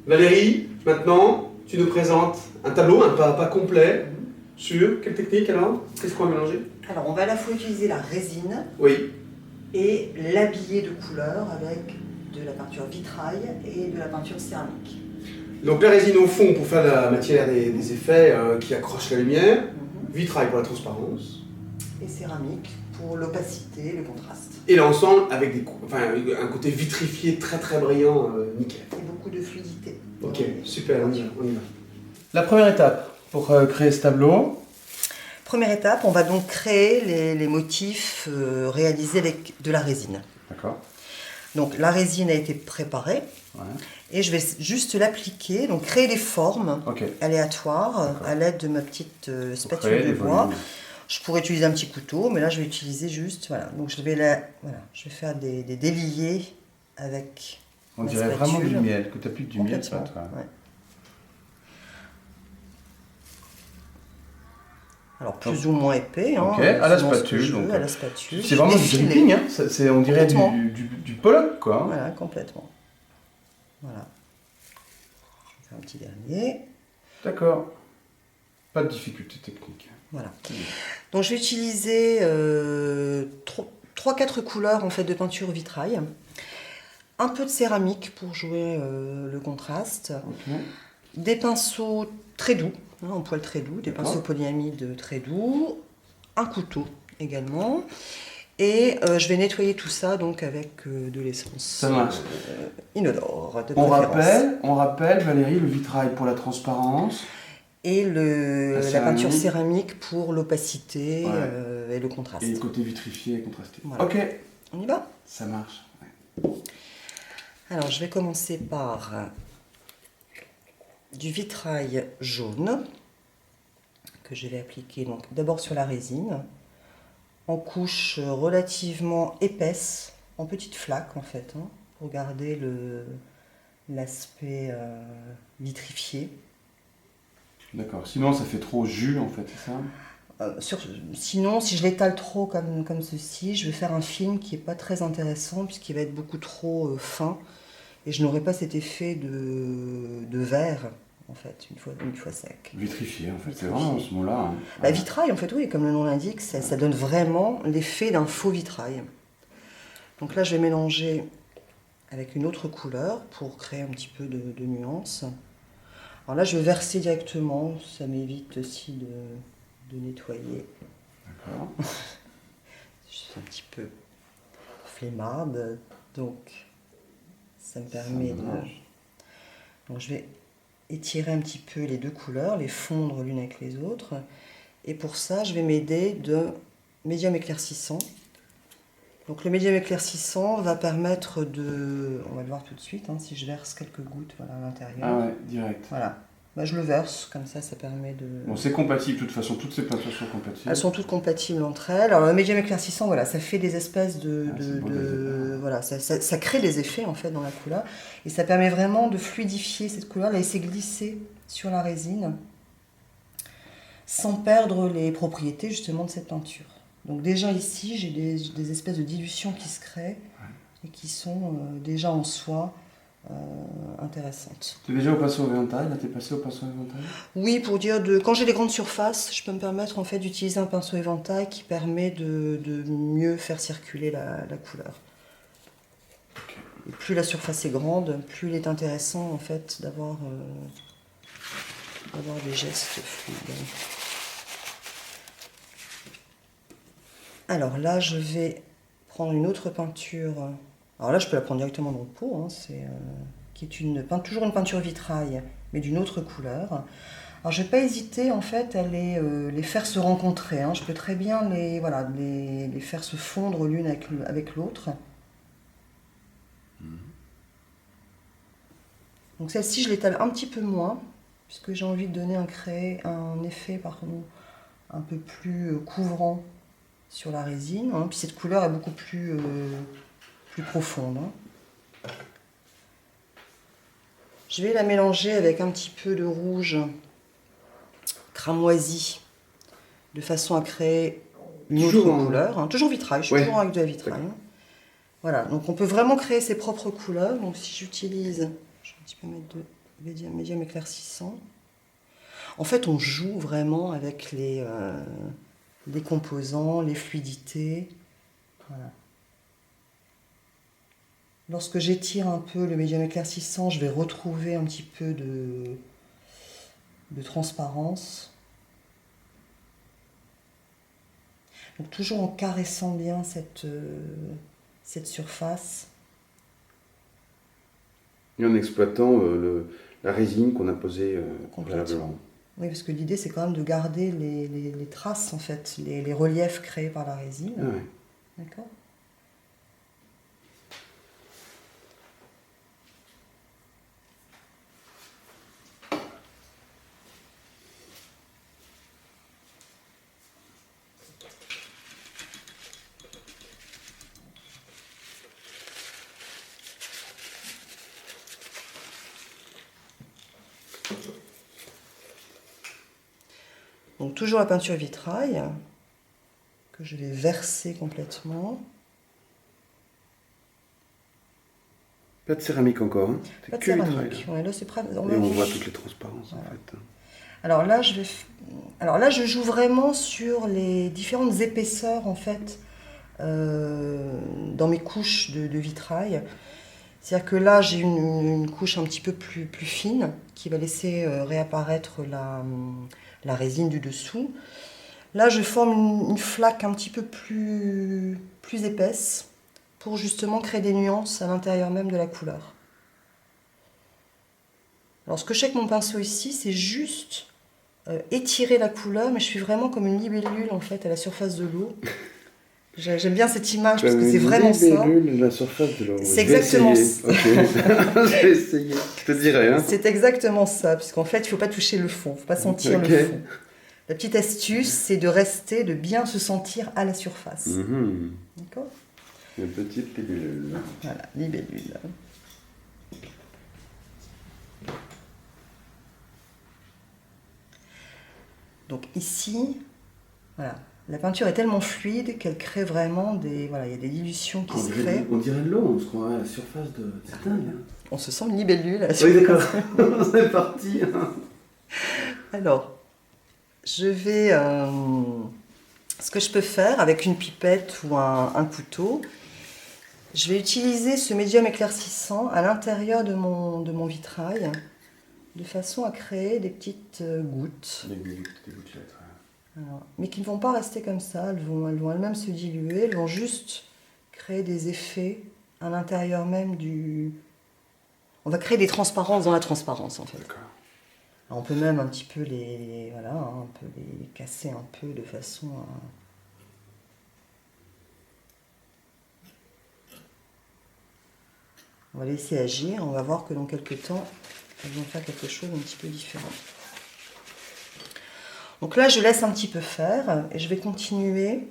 Valérie, maintenant, tu nous présentes un tableau, un pas complet, sur quelle technique alors? Qu'est-ce qu'on va mélanger? Alors, on va à la fois utiliser la résine Oui. et l'habiller de couleurs avec de la peinture vitrail et de la peinture céramique. Donc la résine au fond pour faire la matière des effets qui accrochent la lumière, vitrail pour la transparence. Et céramique pour l'opacité, le contraste. Et l'ensemble avec un côté vitrifié très très brillant, nickel. Et beaucoup de fluidité. Ok, super, on y va. La première étape pour créer ce tableau. Première étape, on va donc créer les motifs réalisés avec de la résine. D'accord. Donc la résine a été préparée. Ouais. Et je vais juste l'appliquer, donc créer des formes aléatoires à l'aide de ma petite spatule de bois. Je pourrais utiliser un petit couteau, mais là je vais utiliser juste, voilà. Donc je vais faire des déliés avec. On dirait vraiment du miel, que tu appliques du miel. Ça, ouais. Alors plus ou moins épais. Ok, à la spatule. Donc, à la spatule. C'est vraiment du dripping, hein. On dirait du Pollock, quoi. Voilà, complètement. Voilà. Je vais faire un petit dernier. D'accord. Pas de difficulté technique. Voilà. Donc je vais utiliser 3-4 couleurs en fait de peinture vitrail. Un peu de céramique pour jouer le contraste. Okay. Des pinceaux très doux, en poil très doux, des pinceaux polyamide très doux. Un couteau également. Et je vais nettoyer tout ça donc avec de l'essence inodore de préférence. On rappelle, Valérie, le vitrail pour la transparence. Et la peinture céramique pour l'opacité et le contraste. Et le côté vitrifié et contrasté. Voilà. Ok. On y va? Ça marche. Ouais. Alors je vais commencer par du vitrail jaune que je vais appliquer donc d'abord sur la résine en couche relativement épaisse, en petites flaques en fait, pour garder l'aspect vitrifié. D'accord, sinon ça fait trop jus en fait, c'est ça? Sinon, si je l'étale trop comme ceci, je vais faire un film qui n'est pas très intéressant puisqu'il va être beaucoup trop fin et je n'aurai pas cet effet de verre en fait, une fois sec. Vitrifié en fait, c'est vraiment ce mot-là. Hein. Bah, vitrail en fait, oui, comme le nom l'indique, ça donne vraiment l'effet d'un faux vitrail. Donc là, je vais mélanger avec une autre couleur pour créer un petit peu de nuance. Alors là, je vais verser directement, ça m'évite aussi de nettoyer. D'accord. Je suis un petit peu flemmarde, donc ça me permet de... Donc je vais étirer un petit peu les deux couleurs, les fondre l'une avec les autres. Et pour ça, je vais m'aider de médium éclaircissant. Donc le médium éclaircissant va permettre de... On va le voir tout de suite, si je verse quelques gouttes à l'intérieur. Ah ouais, direct. Voilà. Bah, je le verse, comme ça permet de... Bon, c'est compatible, de toute façon, toutes ces peintures sont compatibles. Elles sont toutes compatibles entre elles. Alors le médium éclaircissant, voilà, ça fait des espèces voilà, ça crée des effets en fait dans la couleur. Et ça permet vraiment de fluidifier cette couleur, la laisser glisser sur la résine, sans perdre les propriétés justement de cette peinture. Donc déjà ici, j'ai des espèces de dilutions qui se créent et qui sont déjà en soi intéressantes. Tu es déjà au pinceau éventail? Là, tu es passé au pinceau éventail? Oui, pour dire quand j'ai des grandes surfaces, je peux me permettre en fait d'utiliser un pinceau éventail qui permet de mieux faire circuler la couleur. Okay. Et plus la surface est grande, plus il est intéressant en fait d'avoir des gestes fluides. Alors là, je vais prendre une autre peinture. Alors là, je peux la prendre directement dans le pot, qui est toujours une peinture vitrail, mais d'une autre couleur. Alors je ne vais pas hésiter en fait à les faire se rencontrer. Je peux très bien les faire se fondre l'une avec l'autre. Donc celle-ci, je l'étale un petit peu moins, puisque j'ai envie de donner un effet un peu plus couvrant sur la résine. Puis cette couleur est beaucoup plus profonde. Je vais la mélanger avec un petit peu de rouge cramoisi, de façon à créer une autre couleur. Toujours vitrail, je suis toujours avec de la vitrail. Voilà, donc on peut vraiment créer ses propres couleurs. Donc si j'utilise, je vais un petit peu mettre de médium éclaircissant. En fait, on joue vraiment avec les composants, les fluidités. Voilà. Lorsque j'étire un peu le médium éclaircissant, je vais retrouver un petit peu de transparence. Donc toujours en caressant bien cette surface. Et en exploitant la résine qu'on a posée Complètement. Oui, parce que l'idée, c'est quand même de garder les traces, en fait, les reliefs créés par la résine. Ah ouais. D'accord. Donc toujours la peinture vitrail, que je vais verser complètement. Pas de céramique encore, hein. Pas de que vitrail, céramique. là. Ouais, là, c'est prêt. Et on voit toutes les transparences Voilà. en fait. Alors là, je joue vraiment sur les différentes épaisseurs en fait dans mes couches de vitrail. C'est-à-dire que là, j'ai une couche un petit peu plus fine qui va laisser réapparaître la résine du dessous. Là, je forme une flaque un petit peu plus épaisse pour justement créer des nuances à l'intérieur même de la couleur. Alors, ce que je fais avec mon pinceau ici, c'est juste étirer la couleur, mais je suis vraiment comme une libellule en fait à la surface de l'eau. J'aime bien cette image parce que c'est vraiment ça. La surface de l'eau. C'est exactement ça. Ok. Je vais essayer. Je te dirai. Hein. C'est exactement ça, puisqu'en fait, il ne faut pas toucher le fond, il ne faut pas sentir le fond. La petite astuce, c'est de bien se sentir à la surface. D'accord ? Une petite libellule. Voilà, libellule. Donc ici, voilà, la peinture est tellement fluide qu'elle crée vraiment des... Voilà, il y a des dilutions qui se créent. On dirait de l'eau, on se croirait à la surface de... C'est dingue. Hein. On se sent une libellule à la Oui, surface. d'accord. C'est parti. Alors, je vais... ce que je peux faire avec une pipette ou un couteau, je vais utiliser ce médium éclaircissant à l'intérieur de mon vitrail, de façon à créer des petites gouttes. Des gouttelettes, Alors, mais qui ne vont pas rester comme ça, elles vont elles-mêmes se diluer, elles vont juste créer des effets à l'intérieur même du... On va créer des transparences dans la transparence en fait. D'accord. Alors, on peut même un petit peu voilà, hein, un peu les casser un peu de façon à... On va laisser agir, on va voir que dans quelques temps, elles vont faire quelque chose un petit peu différent. Donc là, je laisse un petit peu faire et je vais continuer.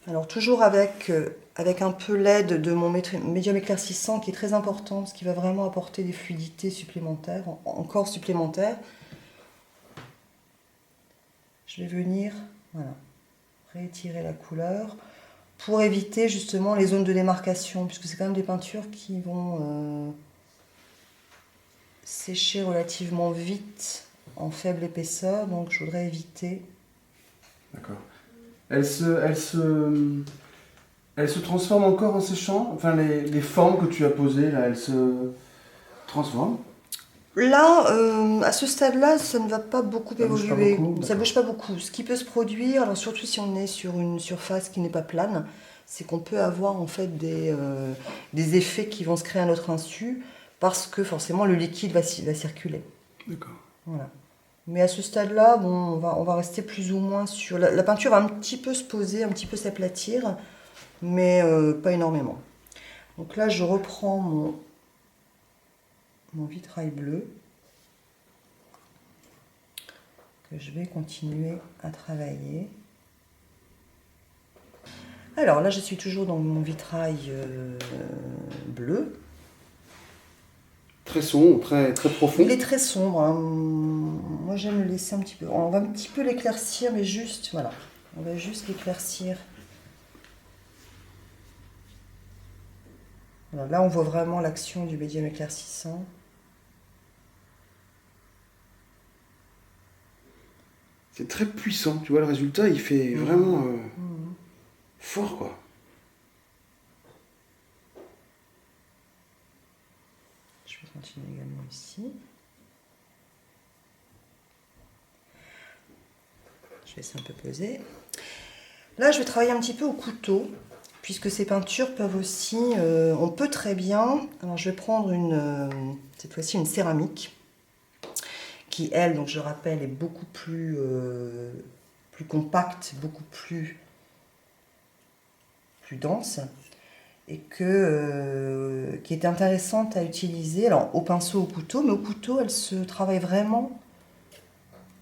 Alors toujours avec un peu l'aide de mon médium éclaircissant qui est très important parce qu'il va vraiment apporter des fluidités supplémentaires, encore supplémentaires. Je vais venir voilà, réétirer la couleur pour éviter justement les zones de démarcation puisque c'est quand même des peintures qui vont sécher relativement vite en faible épaisseur, donc je voudrais éviter. D'accord. Elle se transforme encore en séchant. Enfin, les formes que tu as posées, là, elles se transforment. Là, à ce stade-là, ça ne va pas beaucoup évoluer. Ça ne bouge pas beaucoup. Ce qui peut se produire, alors surtout si on est sur une surface qui n'est pas plane, c'est qu'on peut avoir en fait des effets qui vont se créer à notre insu parce que forcément le liquide va circuler. D'accord. Voilà. Mais à ce stade-là, bon, on va rester plus ou moins sur... La peinture va un petit peu se poser, un petit peu s'aplatir, mais pas énormément. Donc là, je reprends mon vitrail bleu, que je vais continuer à travailler. Alors là, je suis toujours dans mon vitrail bleu. Très sombre, très profond. Il est très sombre. Hein. Moi, j'aime le laisser un petit peu. On va un petit peu l'éclaircir, mais juste, voilà. On va juste l'éclaircir. Voilà, là, on voit vraiment l'action du médium éclaircissant. C'est très puissant, tu vois, le résultat, il fait vraiment fort, quoi. Je vais continuer également ici. Je vais laisser un peu poser. Là, je vais travailler un petit peu au couteau, puisque ces peintures peuvent aussi... on peut très bien... Alors, je vais prendre cette fois-ci une céramique, qui, elle, donc je rappelle, est beaucoup plus compacte, beaucoup plus dense, et qui est intéressante à utiliser, alors au pinceau, au couteau, mais au couteau, elle se travaille vraiment,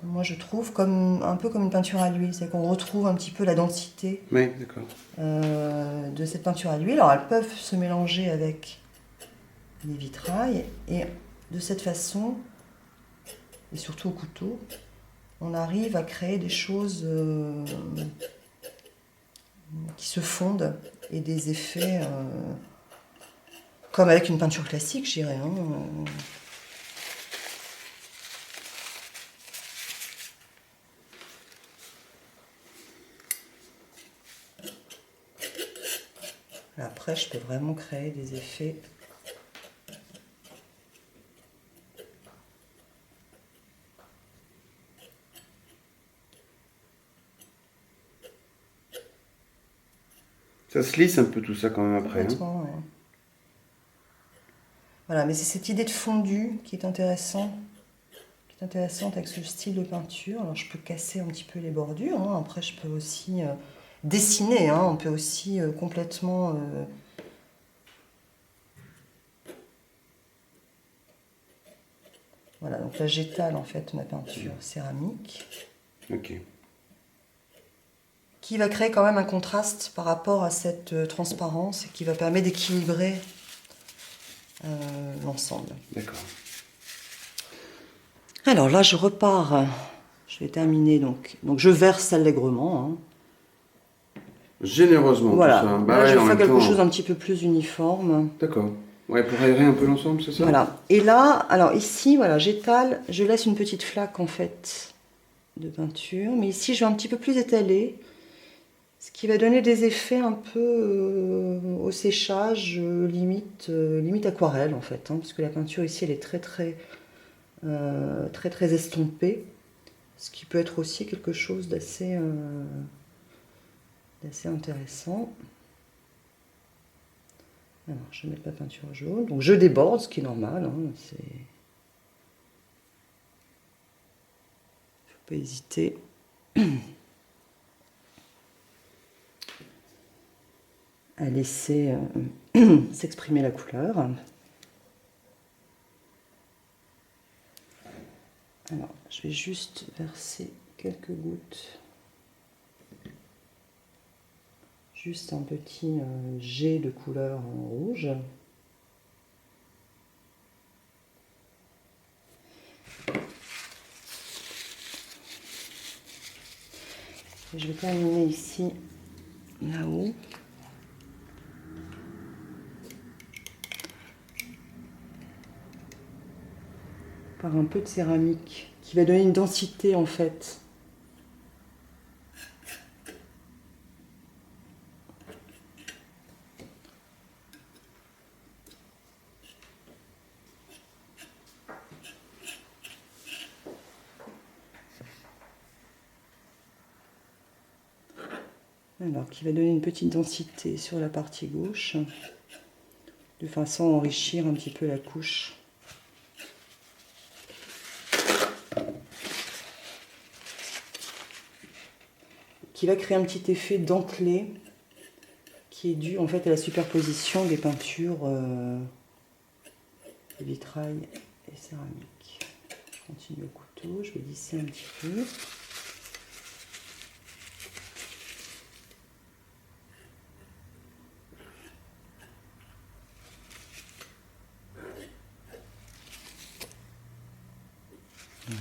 moi je trouve, un peu comme une peinture à l'huile, c'est qu'on retrouve un petit peu la densité de cette peinture à l'huile. Alors elles peuvent se mélanger avec les vitrailles, et de cette façon, et surtout au couteau, on arrive à créer des choses qui se fondent et des effets comme avec une peinture classique, je dirais. Après, je peux vraiment créer des effets. Ça se lisse un peu tout ça quand même après. Ouais. Voilà, mais c'est cette idée de fondu qui est intéressante avec ce style de peinture. Alors je peux casser un petit peu les bordures, après je peux aussi dessiner, on peut aussi complètement... Voilà, donc là j'étale en fait ma peinture céramique. Ok. Qui va créer quand même un contraste par rapport à cette transparence et qui va permettre d'équilibrer l'ensemble. D'accord. Alors là, je repars. Je vais terminer donc je verse allègrement. Généreusement, voilà. tout ça. Là, je fais quelque chose un petit peu plus uniforme. D'accord. Ouais, pour aérer un peu l'ensemble, c'est ça? Voilà. Et là, alors ici, voilà, j'étale, je laisse une petite flaque en fait de peinture, mais ici, je vais un petit peu plus étaler. Ce qui va donner des effets un peu au séchage, limite aquarelle en fait, parce que la peinture ici elle est très estompée, ce qui peut être aussi quelque chose d'assez intéressant. Alors je vais mettre la peinture jaune, donc je déborde, ce qui est normal, faut pas hésiter. À laisser s'exprimer la couleur. Alors, je vais juste verser quelques gouttes. Juste un petit jet de couleur rouge. Et je vais terminer ici, là-haut. Par un peu de céramique qui va donner une densité en fait. Alors, qui va donner une petite densité sur la partie gauche, de façon à enrichir un petit peu la couche. Qui va créer un petit effet dentelé qui est dû en fait à la superposition des peintures vitrail et céramique. Je continue au couteau, je vais lisser un petit peu.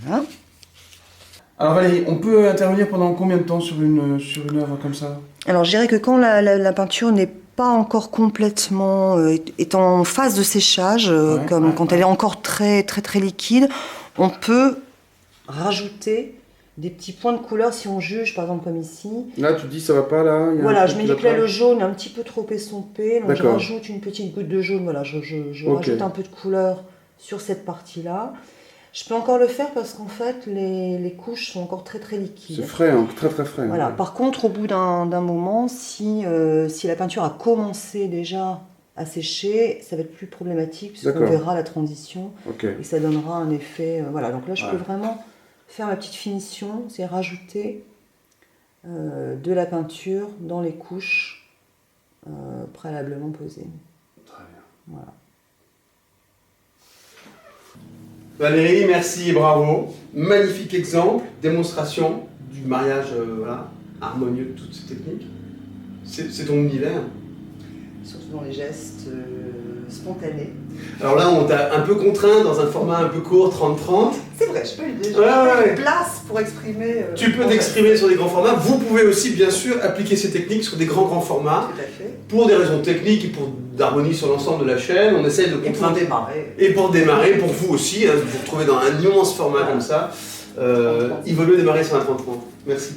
Voilà. Alors Valérie, on peut intervenir pendant combien de temps sur une œuvre comme ça? Alors je dirais que quand la peinture n'est pas encore complètement est en phase de séchage, quand elle est encore très liquide, on peut rajouter des petits points de couleur si on juge, par exemple comme ici. Là, tu dis ça va pas là. Il y a un Voilà, truc je me qui dis va que là pas. le jaune est un petit peu trop estompé, donc je D'accord. rajoute une petite goutte de jaune, voilà, je Ok. rajoute un peu de couleur sur cette partie-là. Je peux encore le faire parce qu'en fait les couches sont encore très C'est liquides. frais, hein, très très frais. Voilà. Ouais. Par contre, au bout d'un moment, si la peinture a commencé déjà à sécher, ça va être plus problématique puisqu'on D'accord. verra la transition Ok. et ça donnera un effet. Voilà, donc là, je Ouais. peux vraiment faire ma petite finition, c'est rajouter de la peinture dans les couches préalablement posées. Très bien. Voilà. Valérie, merci et bravo. Magnifique exemple, démonstration du mariage voilà, harmonieux de toutes ces techniques. C'est ton univers. Surtout dans les gestes spontanés. Alors là, on t'a un peu contraint dans un format un peu court, 30-30. C'est vrai, je peux Ouais. une place pour exprimer. Tu peux t'exprimer sur des grands formats. Vous pouvez aussi, bien sûr, appliquer ces techniques sur des grands formats. Tout à fait. Pour des raisons techniques et pour d'harmonie sur l'ensemble de la chaîne, on essaye de Et pour contraindre. démarrer. Et pour démarrer, pour vous aussi, hein, vous vous retrouvez dans un immense format comme ça. Il vaut mieux démarrer sur un 30-30. Merci.